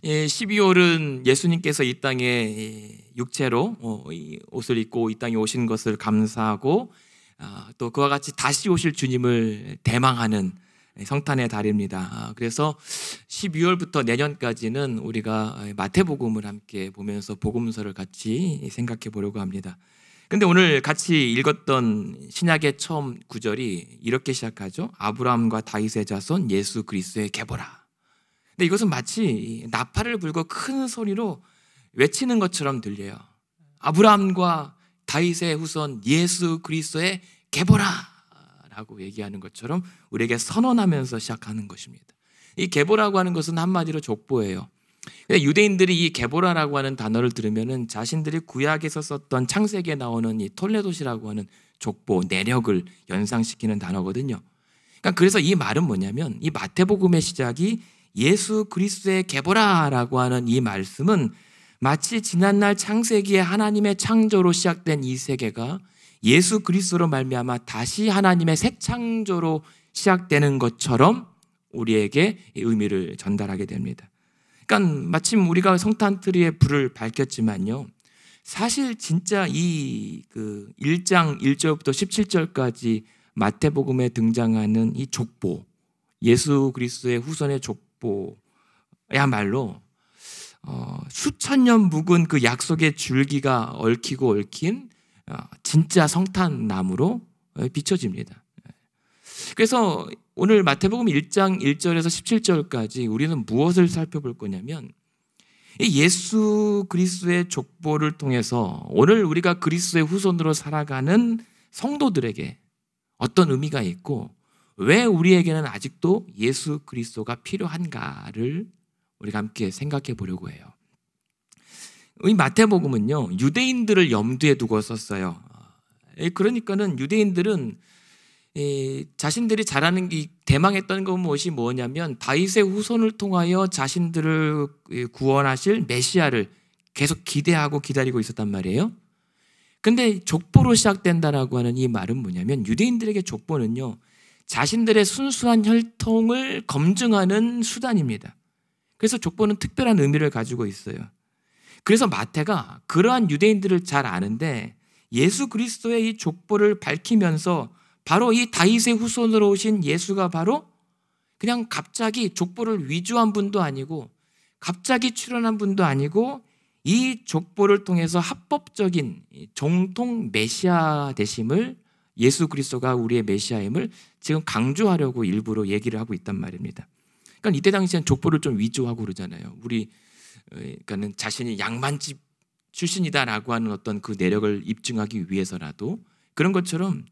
12월은 예수님께서 이 땅에 육체로 이 옷을 입고 이 땅에 오신 것을 감사하고 또 그와 같이 다시 오실 주님을 대망하는 성탄의 달입니다. 그래서 12월부터 내년까지는 우리가 마태복음을 함께 보면서 복음서를 같이 생각해 보려고 합니다. 근데 오늘 같이 읽었던 신약의 처음 구절이 이렇게 시작하죠. 아브라함과 다윗의 자손 예수 그리스도의 계보라. 근데 이것은 마치 나팔을 불고 큰 소리로 외치는 것처럼 들려요. 아브라함과 다윗의 후손 예수 그리스도의 계보라 라고 얘기하는 것처럼 우리에게 선언하면서 시작하는 것입니다. 이 계보라고 하는 것은 한마디로 족보예요. 유대인들이 이 계보라라고 하는 단어를 들으면 자신들이 구약에서 썼던 창세기에 나오는 이 톨레도시라고 하는 족보, 내력을 연상시키는 단어거든요. 그래서 이 말은 뭐냐면 이 마태복음의 시작이 예수 그리스도의 계보라라고 하는 이 말씀은 마치 지난날 창세기에 하나님의 창조로 시작된 이 세계가 예수 그리스도로 말미암아 다시 하나님의 새 창조로 시작되는 것처럼 우리에게 의미를 전달하게 됩니다. 그러니까 마침 우리가 성탄트리에 불을 밝혔지만요, 사실 진짜 이 1장 1절부터 17절까지 마태복음에 등장하는 이 족보, 예수 그리스도의 후손의 족보야말로 수천 년 묵은 그 약속의 줄기가 얽힌 진짜 성탄나무로 비춰집니다. 그래서 오늘 마태복음 1장 1절에서 17절까지 우리는 무엇을 살펴볼 거냐면 예수 그리스도의 족보를 통해서 오늘 우리가 그리스도의 후손으로 살아가는 성도들에게 어떤 의미가 있고 왜 우리에게는 아직도 예수 그리스도가 필요한가를 우리가 함께 생각해 보려고 해요. 이 마태복음은요, 유대인들을 염두에 두고 썼어요. 그러니까는 유대인들은 자신들이 잘하는 대망했던 건 무엇이 뭐냐면 다윗의 후손을 통하여 자신들을 구원하실 메시아를 계속 기대하고 기다리고 있었단 말이에요. 근데 족보로 시작된다라고 하는 이 말은 뭐냐면 유대인들에게 족보는요, 자신들의 순수한 혈통을 검증하는 수단입니다. 그래서 족보는 특별한 의미를 가지고 있어요. 그래서 마태가 그러한 유대인들을 잘 아는데 예수 그리스도의 이 족보를 밝히면서 바로 이 다윗의 후손으로 오신 예수가 바로 그냥 갑자기 족보를 위조한 분도 아니고 갑자기 출현한 분도 아니고 이 족보를 통해서 합법적인 정통 메시아 되심을, 예수 그리스도가 우리의 메시아임을 지금 강조하려고 일부러 얘기를 하고 있단 말입니다. 그러니까 이때 당시엔 족보를 좀 위조하고 그러잖아요. 그러니까는 자신이 양반집 출신이다라고 하는 어떤 그 내력을 입증하기 위해서라도 그런 것처럼,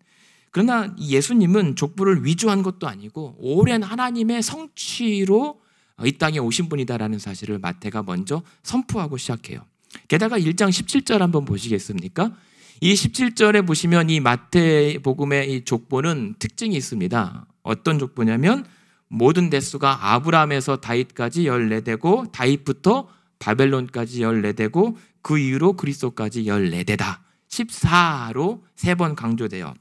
그러나 예수님은 족보를 위조한 것도 아니고 오랜 하나님의 성취로 이 땅에 오신 분이다라는 사실을 마태가 먼저 선포하고 시작해요. 게다가 1장 17절 한번 보시겠습니까? 이 17절에 보시면 이 마태복음의 이 족보는 특징이 있습니다. 어떤 족보냐면 모든 대수가 아브라함에서 다윗까지 14대고 다윗부터 바벨론까지 14대고 그 이후로 그리스도까지 14대다. 14로 3번 강조돼요.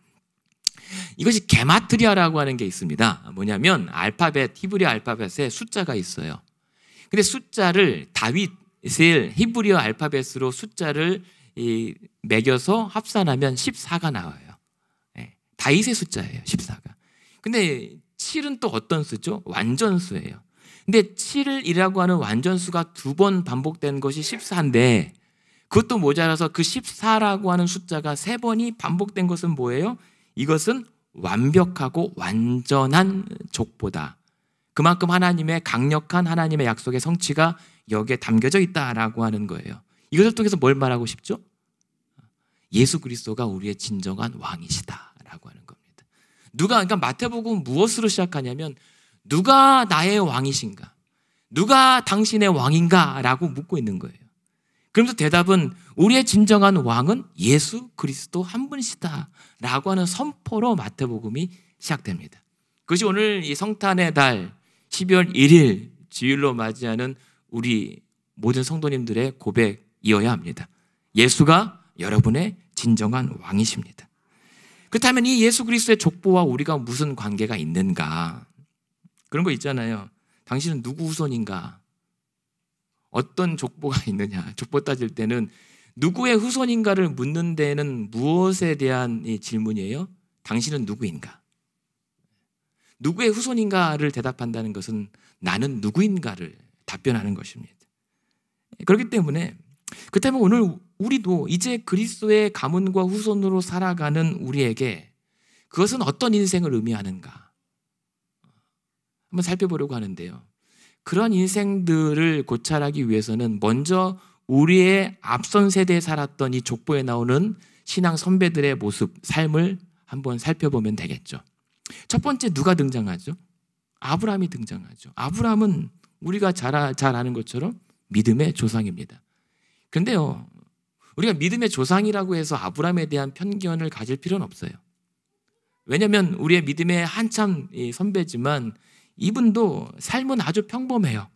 이것이 게마트리아라고 하는 게 있습니다. 뭐냐면 알파벳, 히브리어 알파벳에 숫자가 있어요. 근데 숫자를 다윗을 히브리어 알파벳으로 숫자를 매겨서 합산하면 14가 나와요. 다윗의 숫자예요, 14가. 근데 7은 또 어떤 수죠? 완전수예요. 근데 7이라고 하는 완전수가 2번 반복된 것이 14인데 그것도 모자라서 그 14라고 하는 숫자가 3번이 반복된 것은 뭐예요? 이것은 완벽하고 완전한 족보다. 그만큼 하나님의 강력한 하나님의 약속의 성취가 여기에 담겨져 있다라고 하는 거예요. 이것을 통해서 뭘 말하고 싶죠? 예수 그리스도가 우리의 진정한 왕이시다라고 하는 겁니다. 그러니까 마태복음은 무엇으로 시작하냐면 누가 나의 왕이신가? 누가 당신의 왕인가? 라고 묻고 있는 거예요. 그러면서 대답은 우리의 진정한 왕은 예수 그리스도 한 분이시다 라고 하는 선포로 마태복음이 시작됩니다. 그것이 오늘 이 성탄의 달 12월 1일 주일로 맞이하는 우리 모든 성도님들의 고백이어야 합니다. 예수가 여러분의 진정한 왕이십니다. 그렇다면 이 예수 그리스도의 족보와 우리가 무슨 관계가 있는가? 그런 거 있잖아요. 당신은 누구 후손인가? 어떤 족보가 있느냐. 족보 따질 때는 누구의 후손인가를 묻는 데는 무엇에 대한 이 질문이에요? 당신은 누구인가? 누구의 후손인가를 대답한다는 것은 나는 누구인가를 답변하는 것입니다. 그렇기 때문에 그렇다면 오늘 우리도 이제 그리스도의 가문과 후손으로 살아가는 우리에게 그것은 어떤 인생을 의미하는가 한번 살펴보려고 하는데요. 그런 인생들을 고찰하기 위해서는 먼저 우리의 앞선 세대에 살았던 이 족보에 나오는 신앙 선배들의 모습, 삶을 한번 살펴보면 되겠죠. 첫 번째 누가 등장하죠? 아브라함이 등장하죠. 아브라함은 우리가 잘 아는 것처럼 믿음의 조상입니다. 그런데요, 우리가 믿음의 조상이라고 해서 아브라함에 대한 편견을 가질 필요는 없어요. 왜냐하면 우리의 믿음의 한참 선배지만 이분도 삶은 아주 평범해요.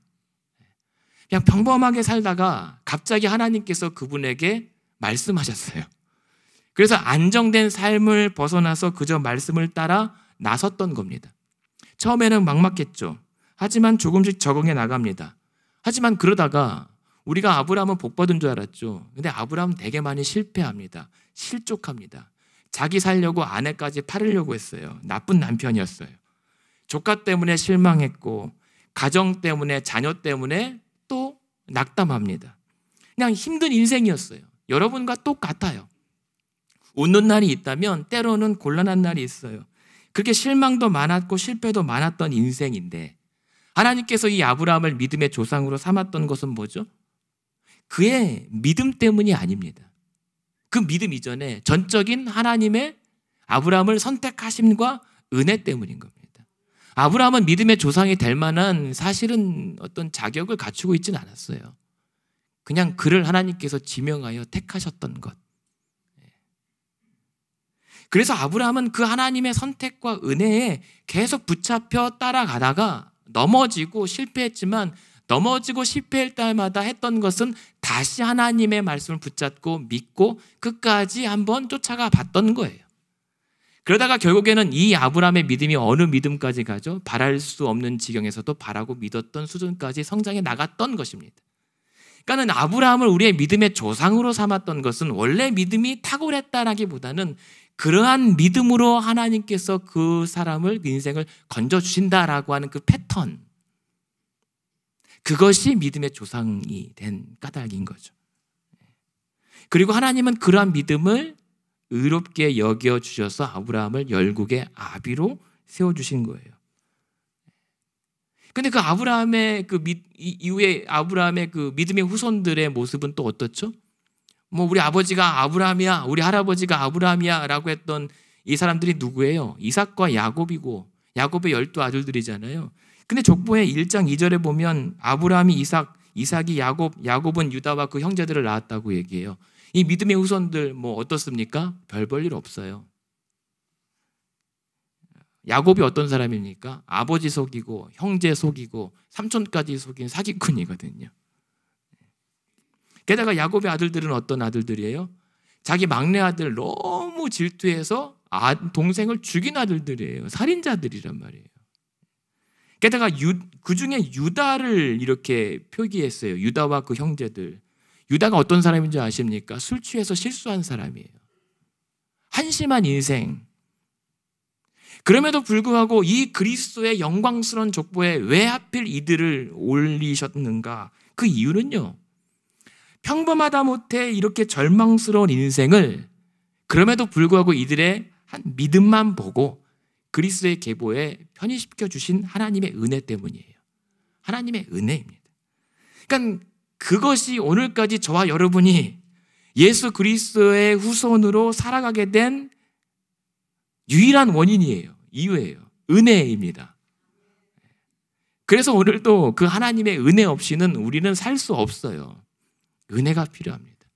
그냥 평범하게 살다가 갑자기 하나님께서 그분에게 말씀하셨어요. 그래서 안정된 삶을 벗어나서 그저 말씀을 따라 나섰던 겁니다. 처음에는 막막했죠. 하지만 조금씩 적응해 나갑니다. 하지만 그러다가 우리가 아브라함은 복 받은 줄 알았죠. 근데 아브라함은 되게 많이 실패합니다. 실족합니다. 자기 살려고 아내까지 팔으려고 했어요. 나쁜 남편이었어요. 조카 때문에 실망했고 가정 때문에 자녀 때문에 또 낙담합니다. 그냥 힘든 인생이었어요. 여러분과 똑같아요. 웃는 날이 있다면 때로는 곤란한 날이 있어요. 그렇게 실망도 많았고 실패도 많았던 인생인데 하나님께서 이 아브라함을 믿음의 조상으로 삼았던 것은 뭐죠? 그의 믿음 때문이 아닙니다. 그 믿음 이전에 전적인 하나님의 아브라함을 선택하심과 은혜 때문인 겁니다. 아브라함은 믿음의 조상이 될 만한 사실은 어떤 자격을 갖추고 있지는 않았어요. 그냥 그를 하나님께서 지명하여 택하셨던 것. 그래서 아브라함은 그 하나님의 선택과 은혜에 계속 붙잡혀 따라가다가 넘어지고 실패했지만 넘어지고 실패할 때마다 했던 것은 다시 하나님의 말씀을 붙잡고 믿고 끝까지 한번 쫓아가 봤던 거예요. 그러다가 결국에는 이 아브라함의 믿음이 어느 믿음까지 가죠? 바랄 수 없는 지경에서도 바라고 믿었던 수준까지 성장해 나갔던 것입니다. 그러니까 아브라함을 우리의 믿음의 조상으로 삼았던 것은 원래 믿음이 탁월했다라기보다는 그러한 믿음으로 하나님께서 그 사람을, 그 인생을 건져주신다라고 하는 그 패턴, 그것이 믿음의 조상이 된 까닭인 거죠. 그리고 하나님은 그러한 믿음을 의롭게 여겨주셔서 아브라함을 열국의 아비로 세워주신 거예요. 근데 그 아브라함의 이후에 아브라함의 그 믿음의 후손들의 모습은 또 어떻죠? 뭐 우리 아버지가 아브라함이야, 우리 할아버지가 아브라함이야 라고 했던 이 사람들이 누구예요? 이삭과 야곱이고 야곱의 12아들들이잖아요. 근데 족보의 1장 2절에 보면 아브라함이 이삭, 이삭이 야곱, 야곱은 유다와 그 형제들을 낳았다고 얘기해요. 이 믿음의 후손들 뭐 어떻습니까? 별 볼 일 없어요. 야곱이 어떤 사람입니까? 아버지 속이고 형제 속이고 삼촌까지 속인 사기꾼이거든요. 게다가 야곱의 아들들은 어떤 아들들이에요? 자기 막내 아들 너무 질투해서 동생을 죽인 아들들이에요. 살인자들이란 말이에요. 게다가 그 중에 유다를 이렇게 표기했어요. 유다와 그 형제들. 유다가 어떤 사람인지 아십니까? 술 취해서 실수한 사람이에요. 한심한 인생. 그럼에도 불구하고 이 그리스도의 영광스러운 족보에 왜 하필 이들을 올리셨는가? 그 이유는요, 평범하다 못해 이렇게 절망스러운 인생을 그럼에도 불구하고 이들의 한 믿음만 보고 그리스도의 계보에 편입시켜 주신 하나님의 은혜 때문이에요. 하나님의 은혜입니다. 그러니까 그것이 오늘까지 저와 여러분이 예수 그리스도의 후손으로 살아가게 된 유일한 원인이에요. 이유예요. 은혜입니다. 그래서 오늘도 그 하나님의 은혜 없이는 우리는 살 수 없어요. 은혜가 필요합니다.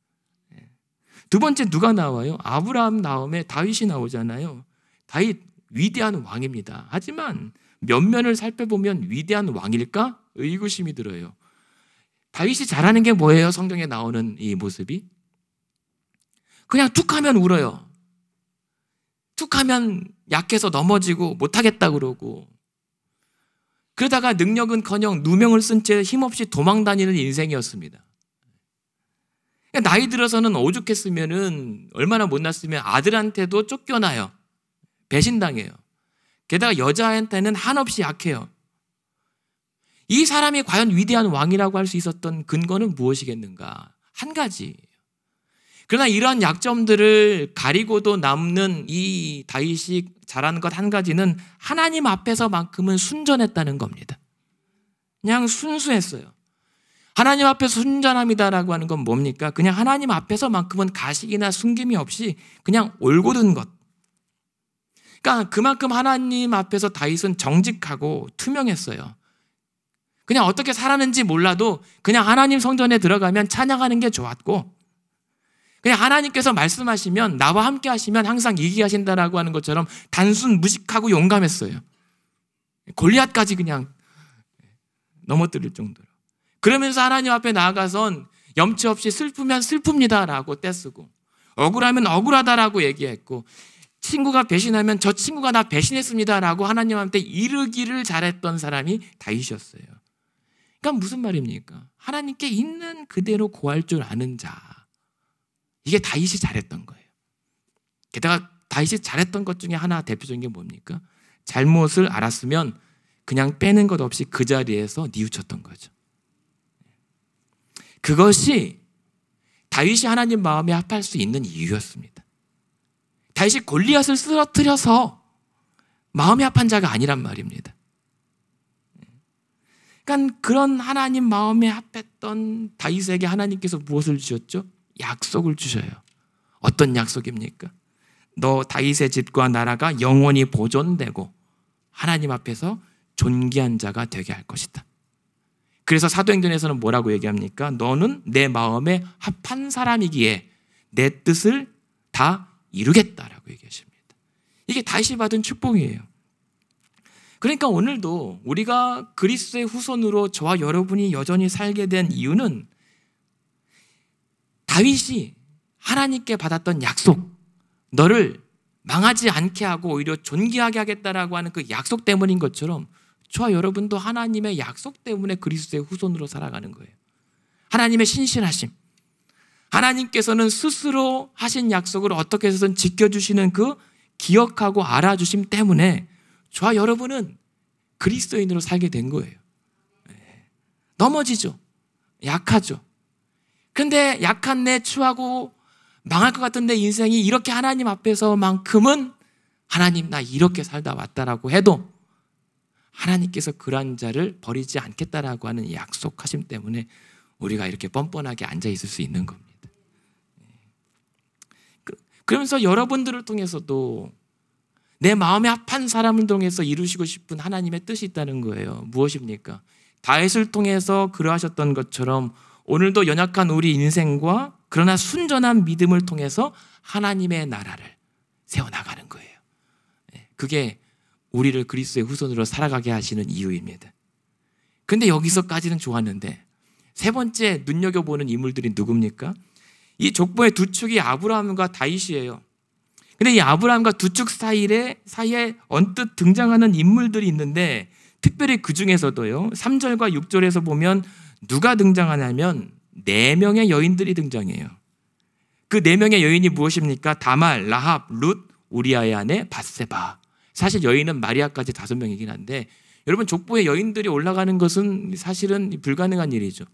두 번째 누가 나와요? 아브라함 다음에 다윗이 나오잖아요. 다윗 위대한 왕입니다. 하지만 면면을 살펴보면 위대한 왕일까? 의구심이 들어요. 다윗이 잘하는 게 뭐예요? 성경에 나오는 이 모습이 그냥 툭하면 울어요. 툭하면 약해서 넘어지고 못하겠다 그러고 그러다가 능력은커녕 누명을 쓴 채 힘없이 도망다니는 인생이었습니다. 나이 들어서는 오죽했으면은 얼마나 못났으면 아들한테도 쫓겨나요. 배신당해요. 게다가 여자한테는 한없이 약해요. 이 사람이 과연 위대한 왕이라고 할 수 있었던 근거는 무엇이겠는가? 한 가지. 그러나 이러한 약점들을 가리고도 남는 이 다윗이 잘하는 것 한 가지는 하나님 앞에서만큼은 순전했다는 겁니다. 그냥 순수했어요. 하나님 앞에서 순전함이다라고 하는 건 뭡니까? 그냥 하나님 앞에서만큼은 가식이나 숨김이 없이 그냥 올곧은 것. 그러니까 그만큼 하나님 앞에서 다윗은 정직하고 투명했어요. 그냥 어떻게 살았는지 몰라도 그냥 하나님 성전에 들어가면 찬양하는 게 좋았고, 그냥 하나님께서 말씀하시면 나와 함께 하시면 항상 이기게 하신다라고 하는 것처럼 단순 무식하고 용감했어요. 골리앗까지 그냥 넘어뜨릴 정도로. 그러면서 하나님 앞에 나아가선 염치 없이 슬프면 슬픕니다라고 떼쓰고, 억울하면 억울하다라고 얘기했고, 친구가 배신하면 저 친구가 나 배신했습니다라고 하나님한테 이르기를 잘했던 사람이 다윗이었어요. 그러니까 무슨 말입니까? 하나님께 있는 그대로 고할 줄 아는 자. 이게 다윗이 잘했던 거예요. 게다가 다윗이 잘했던 것 중에 하나 대표적인 게 뭡니까? 잘못을 알았으면 그냥 빼는 것 없이 그 자리에서 뉘우쳤던 거죠. 그것이 다윗이 하나님 마음에 합할 수 있는 이유였습니다. 다윗이 골리앗을 쓰러뜨려서 마음에 합한 자가 아니란 말입니다. 그러니까 그런 하나님 마음에 합했던 다윗에게 하나님께서 무엇을 주셨죠? 약속을 주셔요. 어떤 약속입니까? 너 다윗의 집과 나라가 영원히 보존되고 하나님 앞에서 존귀한 자가 되게 할 것이다. 그래서 사도행전에서는 뭐라고 얘기합니까? 너는 내 마음에 합한 사람이기에 내 뜻을 다 이루겠다라고 얘기하십니다. 이게 다윗이 받은 축복이에요. 그러니까 오늘도 우리가 그리스도의 후손으로 저와 여러분이 여전히 살게 된 이유는 다윗이 하나님께 받았던 약속, 너를 망하지 않게 하고 오히려 존귀하게 하겠다라고 하는 그 약속 때문인 것처럼 저와 여러분도 하나님의 약속 때문에 그리스도의 후손으로 살아가는 거예요. 하나님의 신실하심, 하나님께서는 스스로 하신 약속을 어떻게 해서든 지켜주시는 그 기억하고 알아주심 때문에 저와 여러분은 그리스도인으로 살게 된 거예요. 넘어지죠. 약하죠. 근데 약한 내 추하고 망할 것 같은 내 인생이 이렇게 하나님 앞에서만큼은 하나님 나 이렇게 살다 왔다라고 해도 하나님께서 그러한 자를 버리지 않겠다라고 하는 약속하심 때문에 우리가 이렇게 뻔뻔하게 앉아 있을 수 있는 겁니다. 그러면서 여러분들을 통해서도 내 마음에 합한 사람을 통해서 이루시고 싶은 하나님의 뜻이 있다는 거예요. 무엇입니까? 다윗을 통해서 그러하셨던 것처럼 오늘도 연약한 우리 인생과 그러나 순전한 믿음을 통해서 하나님의 나라를 세워나가는 거예요. 그게 우리를 그리스도의 후손으로 살아가게 하시는 이유입니다. 근데 여기서까지는 좋았는데 세 번째 눈여겨보는 인물들이 누굽니까? 이 족보의 두 축이 아브라함과 다윗이에요. 근데 이 아브라함과 두 축 사이에 언뜻 등장하는 인물들이 있는데 특별히 그 중에서도요 3절과 6절에서 보면 누가 등장하냐면 4명의 여인들이 등장해요. 그 4명의 여인이 무엇입니까? 다말, 라합, 룻, 우리아의 아내 밧세바. 사실 여인은 마리아까지 5명이긴 한데 여러분 족보에 여인들이 올라가는 것은 사실은 불가능한 일이죠.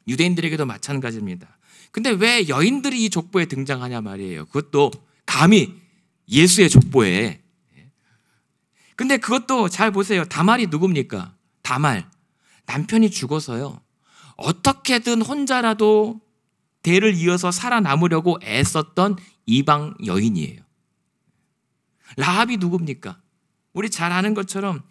유대인들에게도 마찬가지입니다. 근데 왜 여인들이 이 족보에 등장하냐 말이에요. 그것도 감히 예수의 족보에. 근데 그것도 잘 보세요. 다말이 누굽니까? 다말. 남편이 죽어서요. 어떻게든 혼자라도 대를 이어서 살아남으려고 애썼던 이방 여인이에요. 라합이 누굽니까? 우리 잘 아는 것처럼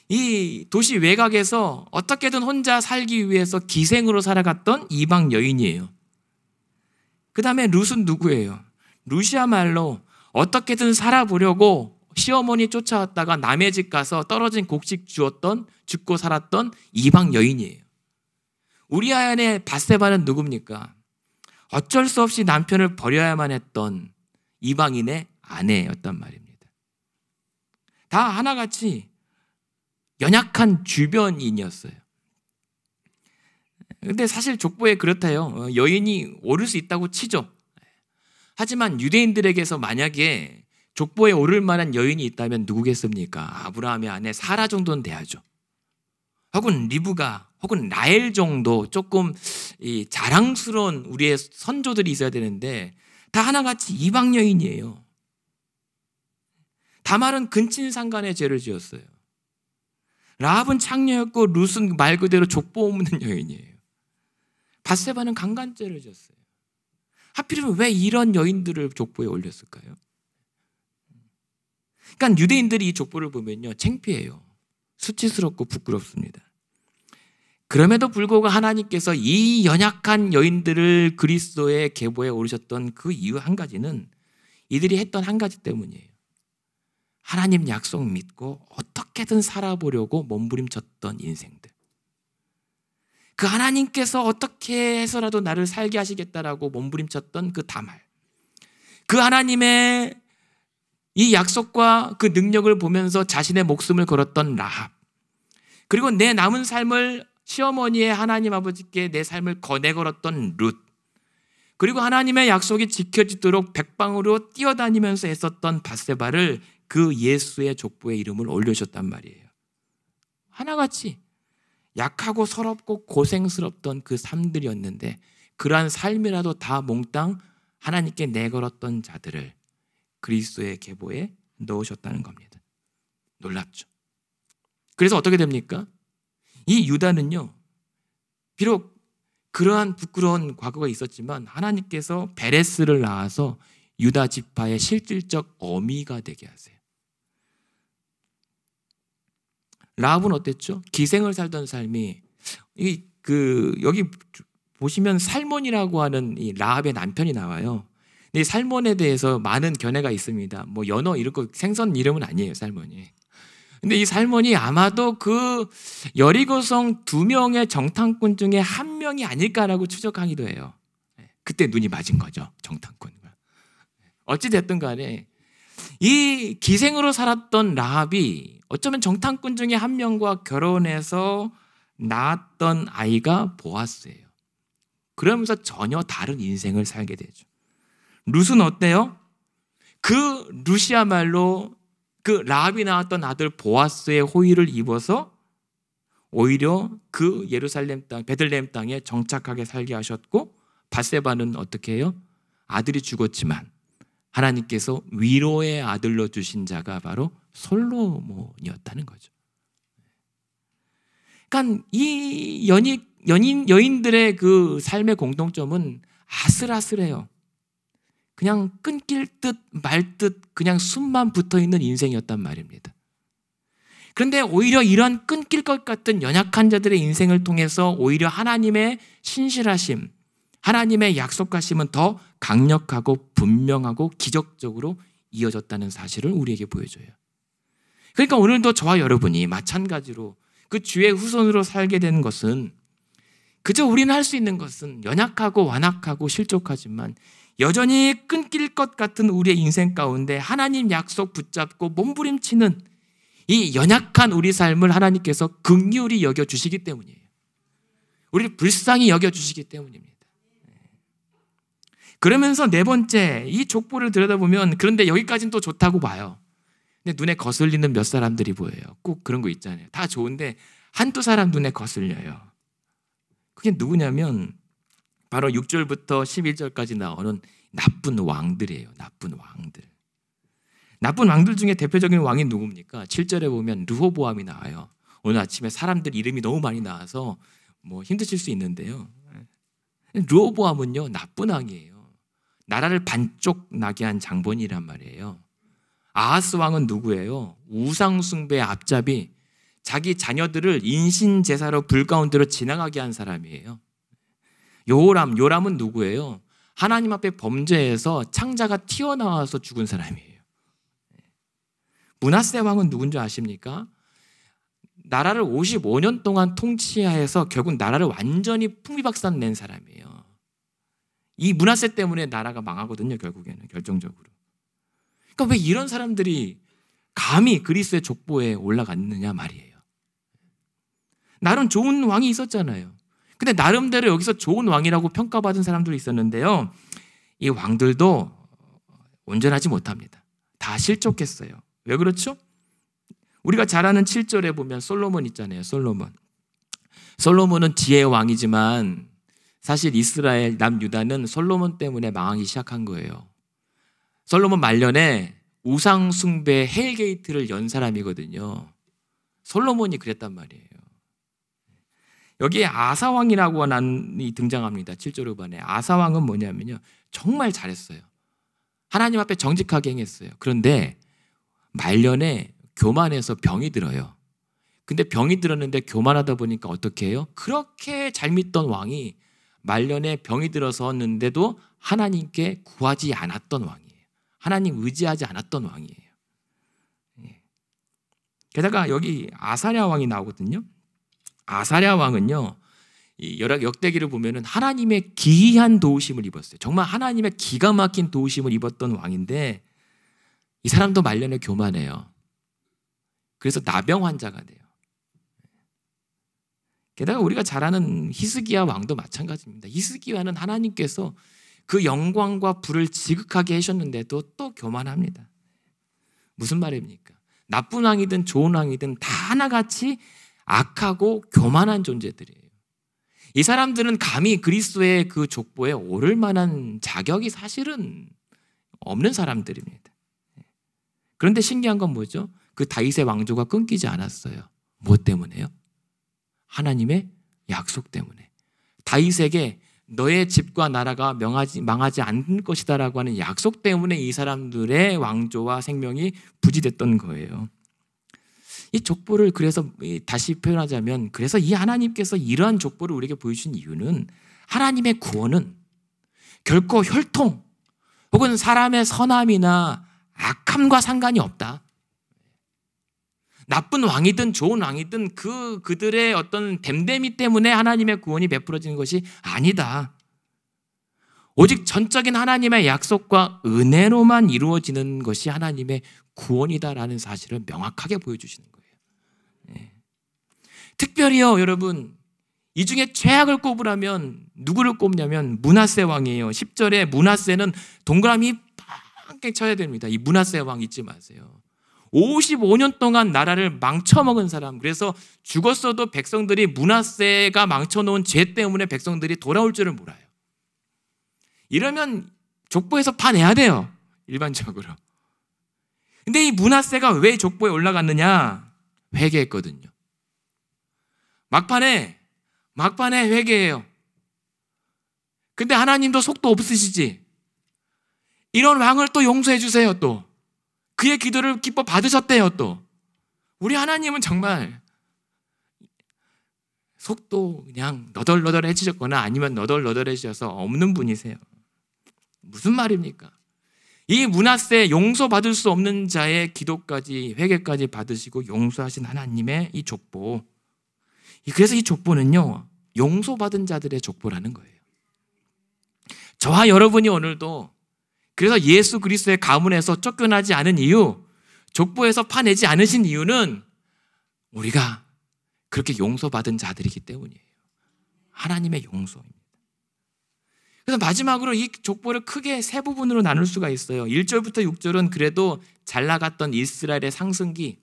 이 도시 외곽에서 어떻게든 혼자 살기 위해서 기생으로 살아갔던 이방 여인이에요. 그 다음에 룻은 누구예요? 룻이야말로 어떻게든 살아보려고 시어머니 쫓아왔다가 남의 집 가서 떨어진 곡식 죽고 살았던 이방 여인이에요. 우리아의 아내 밧세바는 누굽니까? 어쩔 수 없이 남편을 버려야만 했던 이방인의 아내였단 말입니다. 다 하나같이 연약한 주변인이었어요. 근데 사실 족보에 그렇다요. 여인이 오를 수 있다고 치죠. 하지만 유대인들에게서 만약에 족보에 오를 만한 여인이 있다면 누구겠습니까? 아브라함의 아내 사라 정도는 돼야죠. 혹은 리브가, 혹은 라헬 정도 조금 자랑스러운 우리의 선조들이 있어야 되는데 다 하나같이 이방 여인이에요. 다말은 근친상간의 죄를 지었어요. 라합은 창녀였고 룻은 말 그대로 족보 없는 여인이에요. 밧세바는 강간죄를 지었어요. 하필이면 왜 이런 여인들을 족보에 올렸을까요? 그러니까 유대인들이 이 족보를 보면요, 창피해요. 수치스럽고 부끄럽습니다. 그럼에도 불구하고 하나님께서 이 연약한 여인들을 그리스도의 계보에 오르셨던 그 이유 한 가지는 이들이 했던 한 가지 때문이에요. 하나님 약속 믿고 어떻게든 살아보려고 몸부림쳤던 인생들. 그 하나님께서 어떻게 해서라도 나를 살게 하시겠다라고 몸부림쳤던 그 다말. 그 하나님의 이 약속과 그 능력을 보면서 자신의 목숨을 걸었던 라합. 그리고 내 남은 삶을 시어머니의 하나님 아버지께 내 삶을 내걸었던 룻. 그리고 하나님의 약속이 지켜지도록 백방으로 뛰어다니면서 애썼던 밧세바를 그 예수의 족보에 이름을 올려줬단 말이에요. 하나같이 약하고 서럽고 고생스럽던 그 삶들이었는데 그러한 삶이라도 다 몽땅 하나님께 내걸었던 자들을 그리스도의 계보에 넣으셨다는 겁니다. 놀랍죠. 그래서 어떻게 됩니까? 이 유다는요, 비록 그러한 부끄러운 과거가 있었지만 하나님께서 베레스를 낳아서 유다 지파의 실질적 어미가 되게 하세요. 라합은 어땠죠? 기생을 살던 삶이 여기 보시면 살몬이라고 하는 이 라합의 남편이 나와요. 근데 이 살몬에 대해서 많은 견해가 있습니다. 뭐 연어 이런 거 생선 이름은 아니에요, 살몬이. 근데 이 살몬이 아마도 그 여리고성 2명의 정탐꾼 중에 1명이 아닐까라고 추적하기도 해요. 그때 눈이 맞은 거죠, 정탐꾼과. 어찌 됐든 간에 이 기생으로 살았던 라합이 어쩌면 정탐꾼 중에 1명과 결혼해서 낳았던 아이가 보아스예요. 그러면서 전혀 다른 인생을 살게 되죠. 룻은 어때요? 그 룻이야말로 그 라합이 낳았던 아들 보아스의 호의를 입어서 오히려 그 예루살렘 땅, 베들레헴 땅에 정착하게 살게 하셨고, 밧세바는 어떻게 해요? 아들이 죽었지만 하나님께서 위로의 아들로 주신 자가 바로 솔로몬이었다는 거죠. 그러니까 이 여인들의 그 삶의 공통점은 아슬아슬해요. 그냥 끊길 듯 말 듯 그냥 숨만 붙어있는 인생이었단 말입니다. 그런데 오히려 이런 끊길 것 같은 연약한 자들의 인생을 통해서 오히려 하나님의 신실하심, 하나님의 약속하심은 더 강력하고 분명하고 기적적으로 이어졌다는 사실을 우리에게 보여줘요. 그러니까 오늘도 저와 여러분이 마찬가지로 그 주의 후손으로 살게 되는 것은, 그저 우리는 할 수 있는 것은 연약하고 완악하고 실족하지만 여전히 끊길 것 같은 우리의 인생 가운데 하나님 약속 붙잡고 몸부림치는 이 연약한 우리 삶을 하나님께서 긍휼히 여겨주시기 때문이에요. 우리를 불쌍히 여겨주시기 때문입니다. 그러면서 네 번째, 이 족보를 들여다보면, 그런데 여기까지는 또 좋다고 봐요. 근데 눈에 거슬리는 몇 사람들이 보여요. 꼭 그런 거 있잖아요. 다 좋은데 한두 사람 눈에 거슬려요. 그게 누구냐면 바로 6절부터 11절까지 나오는 나쁜 왕들이에요. 나쁜 왕들. 나쁜 왕들 중에 대표적인 왕이 누굽니까? 7절에 보면 르호보암이 나와요. 오늘 아침에 사람들 이름이 너무 많이 나와서 뭐 힘드실 수 있는데요. 르호보암은요, 나쁜 왕이에요. 나라를 반쪽 나게 한 장본이란 말이에요. 아하스 왕은 누구예요? 우상 숭배의 앞잡이, 자기 자녀들을 인신 제사로 불 가운데로 지나가게 한 사람이에요. 요람은 누구예요? 하나님 앞에 범죄해서 창자가 튀어나와서 죽은 사람이에요. 므낫세 왕은 누군지 아십니까? 나라를 55년 동안 통치해서 결국 나라를 완전히 풍비박산 낸 사람이에요. 이 므낫세 때문에 나라가 망하거든요, 결국에는, 결정적으로. 그러니까 왜 이런 사람들이 감히 그리스도의 족보에 올라갔느냐 말이에요. 나름 좋은 왕이 있었잖아요. 근데 나름대로 여기서 좋은 왕이라고 평가받은 사람들이 있었는데요. 이 왕들도 온전하지 못합니다. 다 실족했어요. 왜 그렇죠? 우리가 잘 아는 7절에 보면 솔로몬 있잖아요. 솔로몬은 지혜의 왕이지만 사실 이스라엘 남유다는 솔로몬 때문에 망하기 시작한 거예요. 솔로몬 말년에 우상 숭배 헬게이트를 연 사람이거든요. 솔로몬이 그랬단 말이에요. 여기에 아사왕이라고 하나님이 등장합니다. 7절 후반에. 아사왕은 뭐냐면요, 정말 잘했어요. 하나님 앞에 정직하게 행했어요. 그런데 말년에 교만해서 병이 들어요. 근데 병이 들었는데 교만하다 보니까 어떻게 해요? 그렇게 잘 믿던 왕이 말년에 병이 들어섰는데도 하나님께 구하지 않았던 왕이에요. 하나님 의지하지 않았던 왕이에요. 게다가 여기 아사랴 왕이 나오거든요. 아사랴 왕은요, 이 역대기를 보면은 하나님의 기이한 도우심을 입었어요. 정말 하나님의 기가 막힌 도우심을 입었던 왕인데 이 사람도 말년에 교만해요. 그래서 나병 환자가 돼요. 게다가 우리가 잘 아는 히스기야 왕도 마찬가지입니다. 히스기야는 하나님께서 그 영광과 불을 지극하게 하셨는데도 또 교만합니다. 무슨 말입니까? 나쁜 왕이든 좋은 왕이든 다 하나같이 악하고 교만한 존재들이에요. 이 사람들은 감히 그리스도의 그 족보에 오를 만한 자격이 사실은 없는 사람들입니다. 그런데 신기한 건 뭐죠? 그 다윗의 왕조가 끊기지 않았어요. 무엇 때문에요? 하나님의 약속 때문에. 다윗에게 너의 집과 나라가 망하지 않을 것이다 라고 하는 약속 때문에 이 사람들의 왕조와 생명이 부지됐던 거예요. 이 족보를 그래서 다시 표현하자면, 그래서 이 하나님께서 이러한 족보를 우리에게 보여주신 이유는 하나님의 구원은 결코 혈통 혹은 사람의 선함이나 악함과 상관이 없다. 나쁜 왕이든 좋은 왕이든 그들의 어떤 됨됨이 때문에 하나님의 구원이 베풀어지는 것이 아니다. 오직 전적인 하나님의 약속과 은혜로만 이루어지는 것이 하나님의 구원이다라는 사실을 명확하게 보여주시는 거예요. 특별히요, 여러분, 이 중에 최악을 꼽으라면 누구를 꼽냐면 므낫세 왕이에요. 10절에 므낫세는 동그라미 빵빵 쳐야 됩니다. 이 므낫세 왕 잊지 마세요. 55년 동안 나라를 망쳐먹은 사람. 그래서 죽었어도 백성들이 므낫세가 망쳐놓은 죄 때문에 백성들이 돌아올 줄을 몰라요. 이러면 족보에서 파내야 돼요, 일반적으로. 근데 이 므낫세가 왜 족보에 올라갔느냐? 회개했거든요. 막판에 회개해요. 근데 하나님도 속도 없으시지. 이런 왕을 또 용서해 주세요. 또 그의 기도를 기뻐 받으셨대요. 또 우리 하나님은 정말 속도 그냥 너덜너덜해지셨거나 아니면 너덜너덜해지셔서 없는 분이세요. 무슨 말입니까? 이 므낫세, 용서받을 수 없는 자의 기도까지 회개까지 받으시고 용서하신 하나님의 이 족보. 그래서 이 족보는요, 용서받은 자들의 족보라는 거예요. 저와 여러분이 오늘도 그래서 예수 그리스도의 가문에서 쫓겨나지 않은 이유, 족보에서 파내지 않으신 이유는 우리가 그렇게 용서받은 자들이기 때문이에요. 하나님의 용서입니다. 그래서 마지막으로 이 족보를 크게 세 부분으로 나눌 수가 있어요. 1절부터 6절은 그래도 잘 나갔던 이스라엘의 상승기,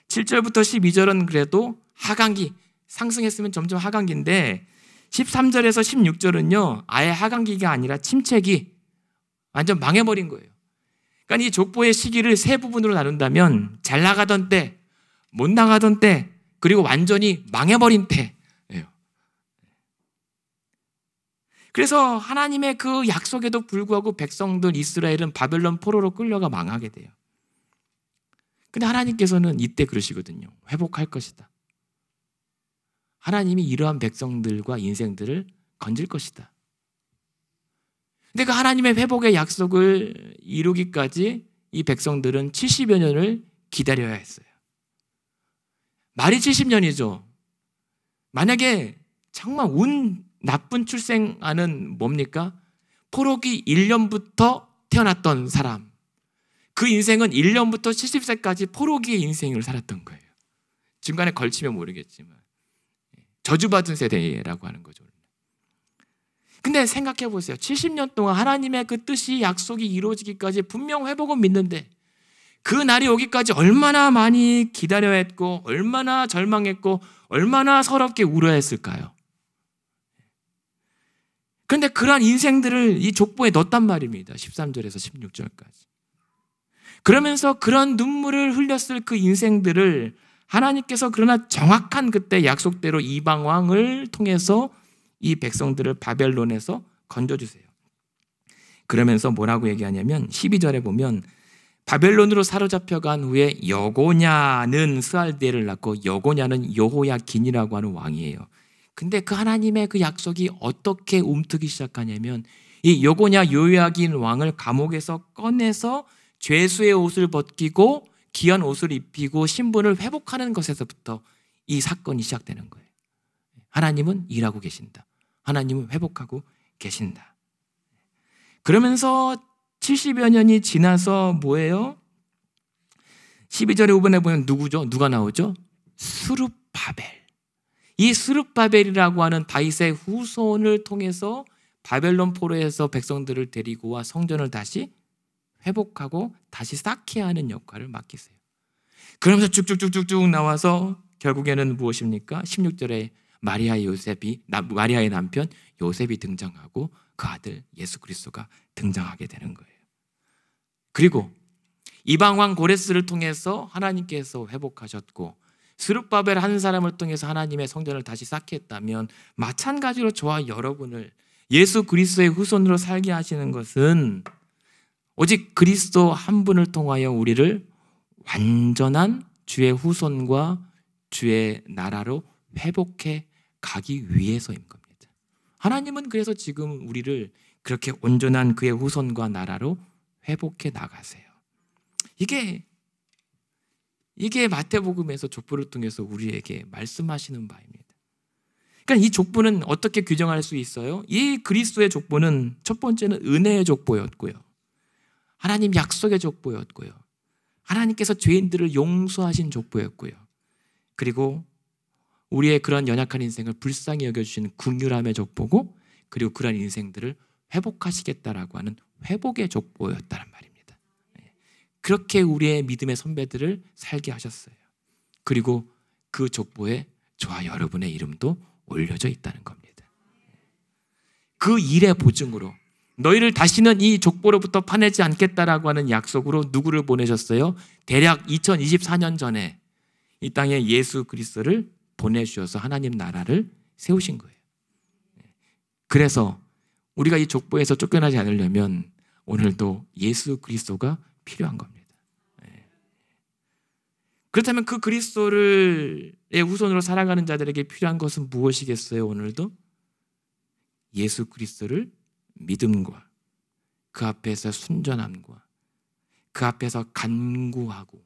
7절부터 12절은 그래도 하강기, 상승했으면 점점 하강기인데 13절에서 16절은요 아예 하강기가 아니라 침체기, 완전 망해버린 거예요. 그러니까 이 족보의 시기를 세 부분으로 나눈다면 잘 나가던 때, 못 나가던 때, 그리고 완전히 망해버린 때예요. 그래서 하나님의 그 약속에도 불구하고 백성들 이스라엘은 바벨론 포로로 끌려가 망하게 돼요. 근데 하나님께서는 이때 그러시거든요. 회복할 것이다. 하나님이 이러한 백성들과 인생들을 건질 것이다. 근데 그 하나님의 회복의 약속을 이루기까지 이 백성들은 70여 년을 기다려야 했어요. 말이 70년이죠. 만약에 정말 운 나쁜 출생아는 뭡니까? 포로기 1년부터 태어났던 사람, 그 인생은 1년부터 70세까지 포로기의 인생을 살았던 거예요. 중간에 걸치면 모르겠지만. 저주받은 세대라고 하는 거죠. 근데 생각해 보세요. 70년 동안 하나님의 그 뜻이 약속이 이루어지기까지 분명 회복은 믿는데 그 날이 오기까지 얼마나 많이 기다려야 했고 얼마나 절망했고 얼마나 서럽게 울어했을까요? 그런데 그러한 인생들을 이 족보에 넣었단 말입니다. 13절에서 16절까지. 그러면서 그런 눈물을 흘렸을 그 인생들을 하나님께서 그러나 정확한 그때 약속대로 이방 왕을 통해서 이 백성들을 바벨론에서 건져주세요. 그러면서 뭐라고 얘기하냐면 12절에 보면 바벨론으로 사로잡혀간 후에 여고냐는 스알디엘을 낳고 여고냐는 여호야긴이라고 하는 왕이에요. 근데 그 하나님의 그 약속이 어떻게 움트기 시작하냐면 이 여고냐 여호야긴 왕을 감옥에서 꺼내서 죄수의 옷을 벗기고 귀한 옷을 입히고 신분을 회복하는 것에서부터 이 사건이 시작되는 거예요. 하나님은 일하고 계신다. 하나님은 회복하고 계신다. 그러면서 70여 년이 지나서 뭐예요? 12절의 후반에 보면 누구죠? 누가 나오죠? 스룹바벨. 이 스룹바벨이라고 하는 다윗의 후손을 통해서 바벨론 포로에서 백성들을 데리고 와 성전을 다시 회복하고 다시 쌓게 하는 역할을 맡기세요. 그러면서 쭉쭉쭉쭉 나와서 결국에는 무엇입니까? 16절에 마리아의 남편 요셉이 등장하고 그 아들 예수 그리스도가 등장하게 되는 거예요. 그리고 이방왕 고레스를 통해서 하나님께서 회복하셨고 스룹바벨 한 사람을 통해서 하나님의 성전을 다시 쌓게 했다면 마찬가지로 저와 여러분을 예수 그리스도의 후손으로 살게 하시는 것은 오직 그리스도 한 분을 통하여 우리를 완전한 주의 후손과 주의 나라로 회복해 가기 위해서인 겁니다. 하나님은 그래서 지금 우리를 그렇게 온전한 그의 후손과 나라로 회복해 나가세요. 이게 마태복음에서 족보를 통해서 우리에게 말씀하시는 바입니다. 그러니까 이 족보는 어떻게 규정할 수 있어요? 이 그리스도의 족보는 첫 번째는 은혜의 족보였고요. 하나님 약속의 족보였고요. 하나님께서 죄인들을 용서하신 족보였고요. 그리고 우리의 그런 연약한 인생을 불쌍히 여겨주시는 긍휼함의 족보고 그리고 그런 인생들을 회복하시겠다라고 하는 회복의 족보였다는 말입니다. 그렇게 우리의 믿음의 선배들을 살게 하셨어요. 그리고 그 족보에 저와 여러분의 이름도 올려져 있다는 겁니다. 그 일의 보증으로 너희를 다시는 이 족보로부터 파내지 않겠다라고 하는 약속으로 누구를 보내셨어요? 대략 2024년 전에 이 땅에 예수 그리스도를 보내주셔서 하나님 나라를 세우신 거예요. 그래서 우리가 이 족보에서 쫓겨나지 않으려면 오늘도 예수 그리스도가 필요한 겁니다. 그렇다면 그 그리스도의 후손으로 살아가는 자들에게 필요한 것은 무엇이겠어요? 오늘도 예수 그리스도를 믿음과 그 앞에서 순전함과 그 앞에서 간구하고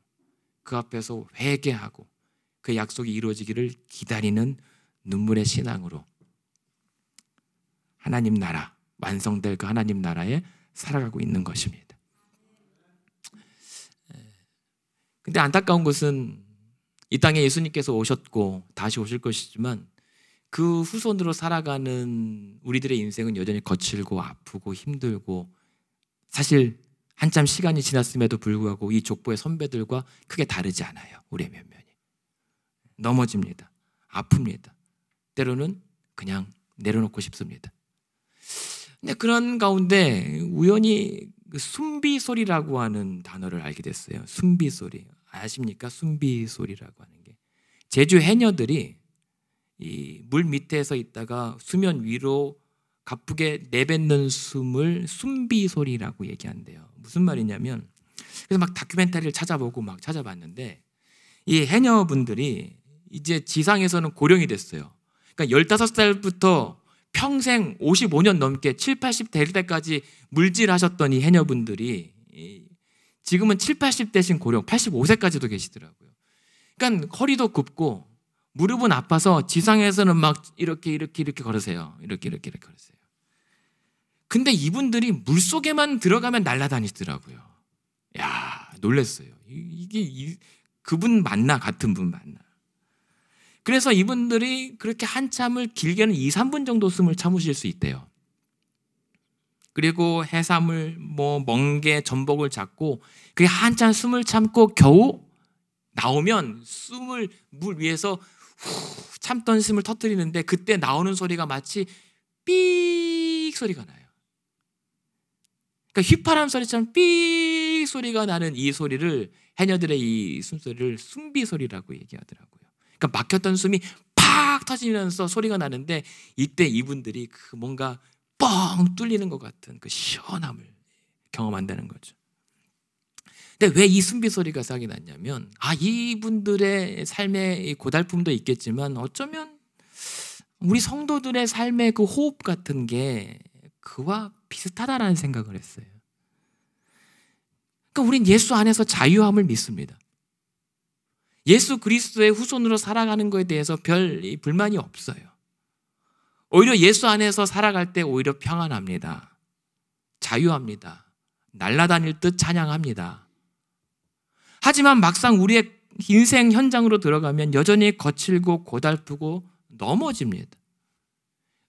그 앞에서 회개하고 그 약속이 이루어지기를 기다리는 눈물의 신앙으로 하나님 나라, 완성될 그 하나님 나라에 살아가고 있는 것입니다. 근데 안타까운 것은 이 땅에 예수님께서 오셨고 다시 오실 것이지만 그 후손으로 살아가는 우리들의 인생은 여전히 거칠고 아프고 힘들고 사실 한참 시간이 지났음에도 불구하고 이 족보의 선배들과 크게 다르지 않아요. 우리의 면면이. 넘어집니다. 아픕니다. 때로는 그냥 내려놓고 싶습니다. 근데 그런 가운데 우연히 순비소리라고 하는 단어를 알게 됐어요. 순비소리. 아십니까? 순비소리라고 하는 게. 제주 해녀들이 이 물 밑에서 있다가 수면 위로 가쁘게 내뱉는 숨을 순비소리라고 얘기한대요. 무슨 말이냐면 그래서 막 다큐멘터리를 찾아보고 막 찾아봤는데 이 해녀분들이 이제 지상에서는 고령이 됐어요. 그러니까 15살부터 평생 55년 넘게 7, 80 될 때까지 물질하셨던 이 해녀분들이 지금은 7, 80대신 고령 85세까지도 계시더라고요. 그러니까 허리도 굽고 무릎은 아파서 지상에서는 막 이렇게 걸으세요. 이렇게 걸으세요. 근데 이분들이 물속에만 들어가면 날아다니시더라고요. 야, 놀랐어요. 이게 그분 맞나? 같은 분 맞나? 그래서 이분들이 그렇게 한참을 길게는 2, 3분 정도 숨을 참으실 수 있대요. 그리고 해삼을 멍게, 전복을 잡고 그게 한참 숨을 참고 겨우 나오면 물 위에서 참던 숨을 터뜨리는데 그때 나오는 소리가 마치 삑 소리가 나요. 그러니까 휘파람 소리처럼 삑 소리가 나는 이 소리를, 해녀들의 이 숨소리를 숨비 소리라고 얘기하더라고요. 그러니까 막혔던 숨이 팍 터지면서 소리가 나는데 이때 이분들이 그 뭔가 뻥 뚫리는 것 같은 그 시원함을 경험한다는 거죠. 근데 왜 이 숨비 소리가 생각이 났냐면, 이분들의 삶의 고달픔도 있겠지만 어쩌면 우리 성도들의 삶의 그 호흡 같은 게 그와 비슷하다라는 생각을 했어요. 그러니까 우린 예수 안에서 자유함을 믿습니다. 예수 그리스도의 후손으로 살아가는 것에 대해서 별 불만이 없어요. 오히려 예수 안에서 살아갈 때 오히려 평안합니다. 자유합니다. 날아다닐 듯 찬양합니다. 하지만 막상 우리의 인생 현장으로 들어가면 여전히 거칠고 고달프고 넘어집니다.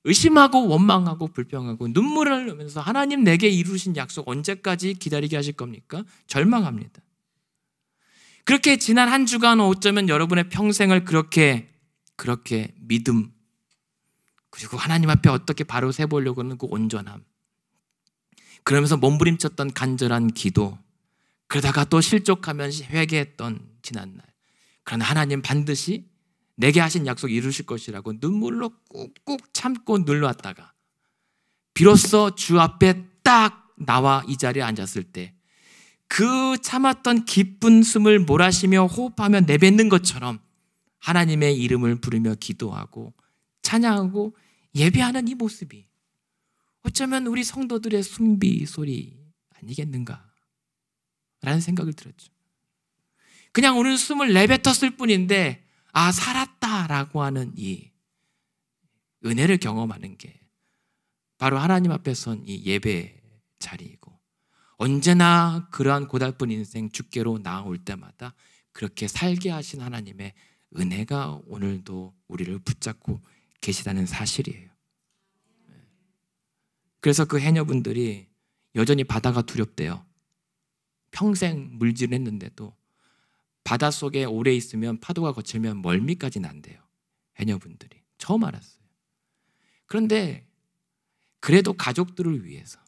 의심하고 원망하고 불평하고 눈물을 흘리면서 하나님 내게 이루신 약속 언제까지 기다리게 하실 겁니까? 절망합니다. 그렇게 지난 한 주간 어쩌면 여러분의 평생을 그렇게 믿음, 그리고 하나님 앞에 어떻게 바로 세보려고 하는 그 온전함, 그러면서 몸부림쳤던 간절한 기도, 그러다가 또 실족하면서 회개했던 지난날, 그러나 하나님 반드시 내게 하신 약속 이루실 것이라고 눈물로 꾹꾹 참고 눌러왔다가 비로소 주 앞에 딱 나와 이 자리에 앉았을 때 그 참았던 기쁜 숨을 몰아쉬며 호흡하며 내뱉는 것처럼 하나님의 이름을 부르며 기도하고 찬양하고 예배하는 이 모습이 어쩌면 우리 성도들의 숨비 소리 아니겠는가 라는 생각을 들었죠. 그냥 오늘 숨을 내뱉었을 뿐인데 살았다라고 하는 이 은혜를 경험하는 게 바로 하나님 앞에 선 이 예배 자리이고, 언제나 그러한 고달픈 인생 주께로 나아올 때마다 그렇게 살게 하신 하나님의 은혜가 오늘도 우리를 붙잡고 계시다는 사실이에요. 그래서 그 해녀분들이 여전히 바다가 두렵대요. 평생 물질했는데도 바닷속에 오래 있으면 파도가 거칠면 멀미까지 난대요. 해녀분들이. 처음 알았어요. 그런데 그래도 가족들을 위해서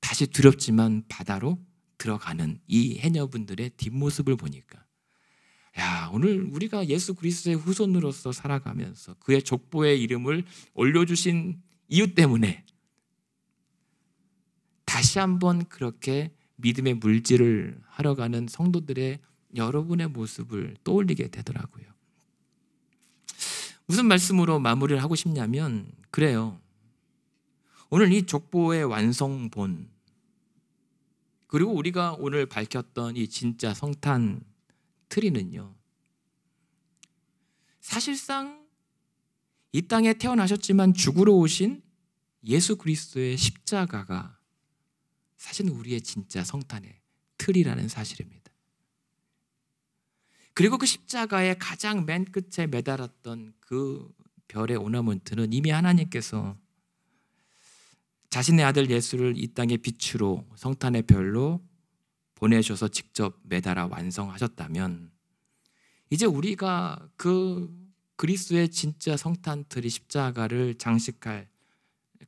다시 두렵지만 바다로 들어가는 이 해녀분들의 뒷모습을 보니까 오늘 우리가 예수 그리스도의 후손으로서 살아가면서 그의 족보의 이름을 올려주신 이유 때문에 다시 한번 그렇게 믿음의 물질을 하러 가는 성도들의 여러분의 모습을 떠올리게 되더라고요. 무슨 말씀으로 마무리를 하고 싶냐면, 그래요. 오늘 이 족보의 완성본, 그리고 우리가 오늘 밝혔던 이 진짜 성탄 트리는요, 사실상 이 땅에 태어나셨지만 죽으러 오신 예수 그리스도의 십자가가 사실은 우리의 진짜 성탄의 틀이라는 사실입니다. 그리고 그 십자가의 가장 맨 끝에 매달았던 그 별의 오너먼트는 이미 하나님께서 자신의 아들 예수를 이 땅의 빛으로 성탄의 별로 보내셔서 직접 매달아 완성하셨다면, 이제 우리가 그 그리스도의 진짜 성탄 틀이 십자가를 장식할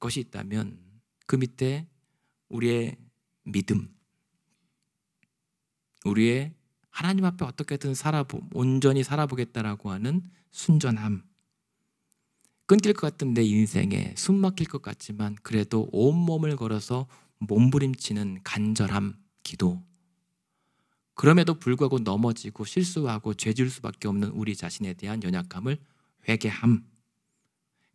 것이 있다면 그 밑에 우리의 믿음, 우리의 하나님 앞에 어떻게든 온전히 살아보겠다라고 하는 순전함, 끊길 것 같은 내 인생에 숨 막힐 것 같지만 그래도 온몸을 걸어서 몸부림치는 간절함, 기도, 그럼에도 불구하고 넘어지고 실수하고 죄질 수밖에 없는 우리 자신에 대한 연약함을 회개함,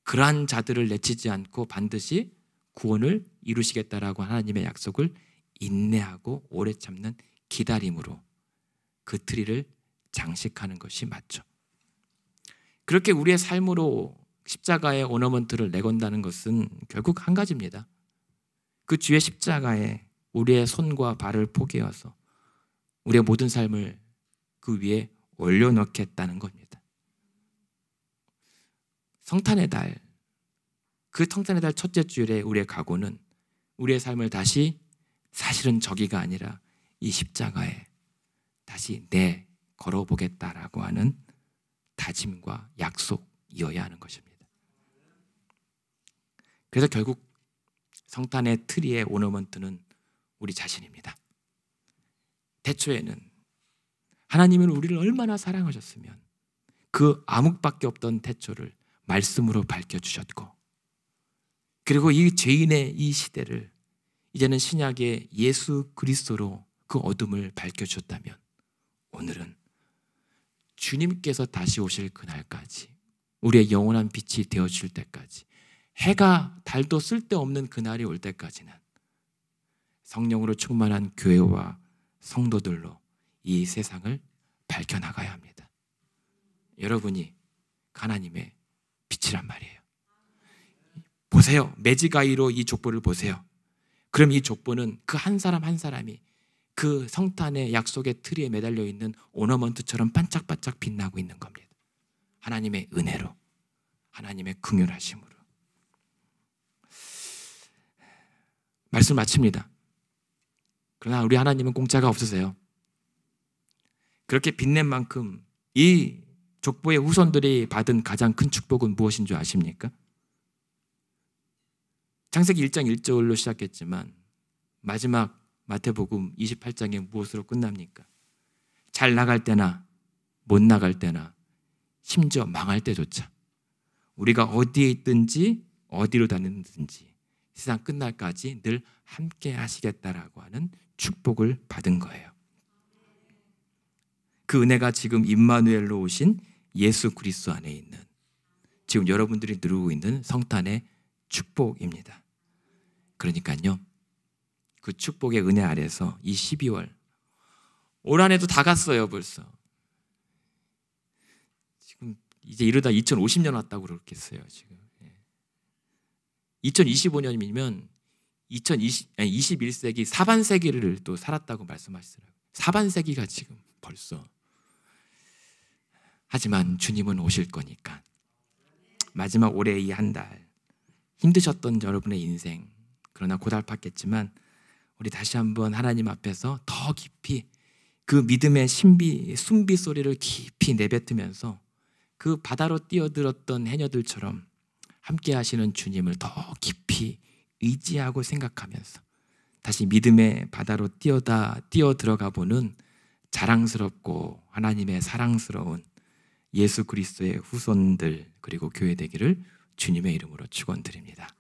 그러한 자들을 내치지 않고 반드시 구원을 이루시겠다라고 하나님의 약속을 인내하고 오래 참는 기다림으로 그 트리를 장식하는 것이 맞죠. 그렇게 우리의 삶으로 십자가의 오너먼트를 내건다는 것은 결국 한 가지입니다. 그 주의 십자가에 우리의 손과 발을 포개어서 우리의 모든 삶을 그 위에 올려놓겠다는 겁니다. 성탄의 달, 그 성탄의 달 첫째 주일에 우리의 각오는 우리의 삶을 다시 사실은 저기가 아니라 이 십자가에 다시 내 걸어보겠다라고 하는 다짐과 약속이어야 하는 것입니다. 그래서 결국 성탄의 트리의 오너먼트는 우리 자신입니다. 태초에는 하나님은 우리를 얼마나 사랑하셨으면 그 암흑밖에 없던 태초를 말씀으로 밝혀주셨고, 그리고 이 죄인의 이 시대를 이제는 신약의 예수 그리스도로 그 어둠을 밝혀주셨다면, 오늘은 주님께서 다시 오실 그날까지, 우리의 영원한 빛이 되어줄 때까지, 해가 달도 쓸데없는 그날이 올 때까지는 성령으로 충만한 교회와 성도들로 이 세상을 밝혀나가야 합니다. 여러분이 하나님의 빛이란 말이에요. 보세요. 매지가이로 이 족보를 보세요. 그럼 이 족보는 그 한 사람 한 사람이 그 성탄의 약속의 트리에 매달려 있는 오너먼트처럼 반짝반짝 빛나고 있는 겁니다. 하나님의 은혜로, 하나님의 긍휼하심으로. 말씀 마칩니다. 그러나 우리 하나님은 공짜가 없으세요. 그렇게 빛낸 만큼 이 족보의 후손들이 받은 가장 큰 축복은 무엇인 줄 아십니까? 창세기 1장 1절로 시작했지만 마지막 마태복음 28장에 무엇으로 끝납니까? 잘 나갈 때나 못 나갈 때나 심지어 망할 때조차 우리가 어디에 있든지 어디로 다니든지 세상 끝날까지 늘 함께 하시겠다라고 하는 축복을 받은 거예요. 그 은혜가 지금 임마누엘로 오신 예수 그리스도 안에 있는, 지금 여러분들이 누리고 있는 성탄의 축복입니다. 그러니까요, 그 축복의 은혜 아래서 이 12월, 올 한 해도 다 갔어요. 벌써 지금 이제 이러다 2050년 왔다고 그러겠어요. 지금 2025년이면 21세기 사반세기를 또 살았다고 말씀하시더라고요. 사반세기가 지금 벌써. 하지만 주님은 오실 거니까 마지막 올해 이 한 달 힘드셨던 여러분의 인생, 그러나 고달팠겠지만 우리 다시 한번 하나님 앞에서 더 깊이 그 믿음의 숨비 소리를 깊이 내뱉으면서 그 바다로 뛰어들었던 해녀들처럼 함께 하시는 주님을 더 깊이 의지하고 생각하면서 다시 믿음의 바다로 뛰어들어가 보는 자랑스럽고 하나님의 사랑스러운 예수 그리스도의 후손들 그리고 교회 되기를 주님의 이름으로 축원드립니다.